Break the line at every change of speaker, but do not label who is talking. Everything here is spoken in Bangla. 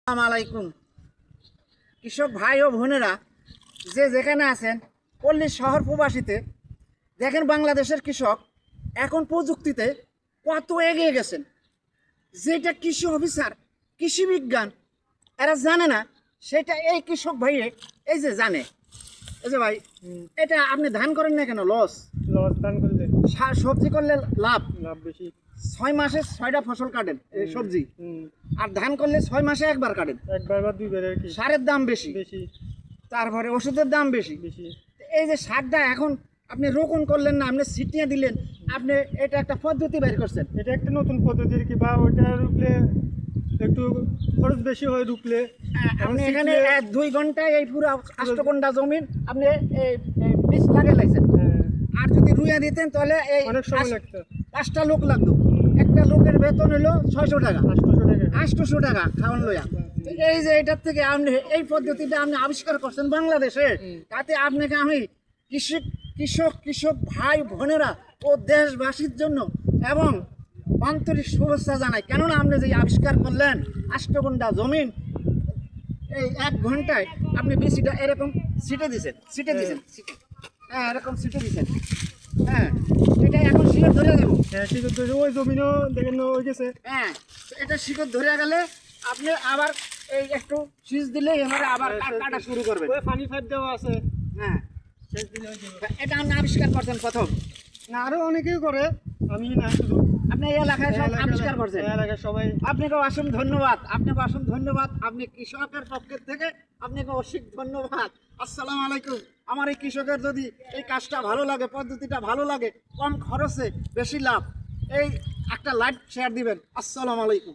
আসসালামু আলাইকুম কৃষক ভাই ও বোনেরা যে যেখানে আছেন পল্লী শহর প্রবাসীতে দেখেন বাংলাদেশের কৃষক এখন প্রযুক্তিতে কত এগিয়ে গেছেন। যেটা কৃষি অফিসার কৃষি বিজ্ঞান এরা জানে না সেটা এই কৃষক ভাইয়ে এই যে জানে। এই যে ভাই এটা আপনি ধান করেন না কেন? লস
ধান করলে
সবজি করলে লাভ
বেশি।
6 মাসে 6টা ফসল কাটেন এই সবজি, আর ধান করলে 6 মাসে একবার কাটেন,
একবার বা দুইবার আর কি।
সারের দাম বেশি, তারপরে ওষুধের দাম বেশি। এই যে সারটা এখন আপনি রোপণ করলেন না, আপনি ছিটিয়ে দিলেন, আপনি এটা একটা পদ্ধতি বের করছেন।
এটা একটা নতুন পদ্ধতি আর কি, বা ওইটা রুপলে একটু খরচ বেশি হয় রুপলে।
আপনি এখানে 2 ঘন্টায় এই পুরো 8 ঘন্টা জমিন আপনি এই বীজ লাগিয়ে লাইছেন। আর যদি রুইয়া দিতেন তাহলে এই
অনেক সময় লাগতো,
5টা লোক লাগতো। একটা লোকের বেতন হলো 600 টাকা, 800 টাকা খাওয়ান লইয়া। এই যে এটার থেকে আপনি এই পদ্ধতিটা আপনি আবিষ্কার করছেন বাংলাদেশে, তাতে আপনাকে আমি কৃষক ভাই বোনেরা ও দেশবাসীর জন্য এবং আন্তরিক শুভেচ্ছা জানাই। কেননা আপনি যে আবিষ্কার করলেন 8 ঘন্টা জমিন এই 1 ঘন্টায় আপনি বেশিটা এরকম ছিটে দিছেন। হ্যাঁ, এরকম ছিটে দিছেন। হ্যাঁ, এটা এখন শিকড় ধরে দেবো।
শিকড় ধরে ওই জমিনও দেখেন হয়ে গেছে।
হ্যাঁ, এটা শিকড় ধরে গেলে আপনি আবার এই একটু সিজ দিলে এবারে আবার কাটা শুরু করবেন।
ওই পানি ফাইট দেওয়া আছে।
হ্যাঁ, এটা আপনি আবিষ্কার করছেন প্রথম
না, আরো অনেকেই করে, আমি না শুধু।
আপনি এই এলাকায় সব আবিষ্কার করছেন।
এলাকায় সবাই
আপনাকে অসংখ্য ধন্যবাদ, আপনাকে অসংখ্য ধন্যবাদ। আপনি কৃষকের পক্ষের থেকে আপনাকে অসংখ্য ধন্যবাদ। আসসালামু আলাইকুম। আমার এই কৃষকের যদি এই কাজটা ভালো লাগে, পদ্ধতিটা ভালো লাগে, কম খরচে বেশি লাভ, এই একটা লাইক শেয়ার দিবেন। আসসালামু আলাইকুম।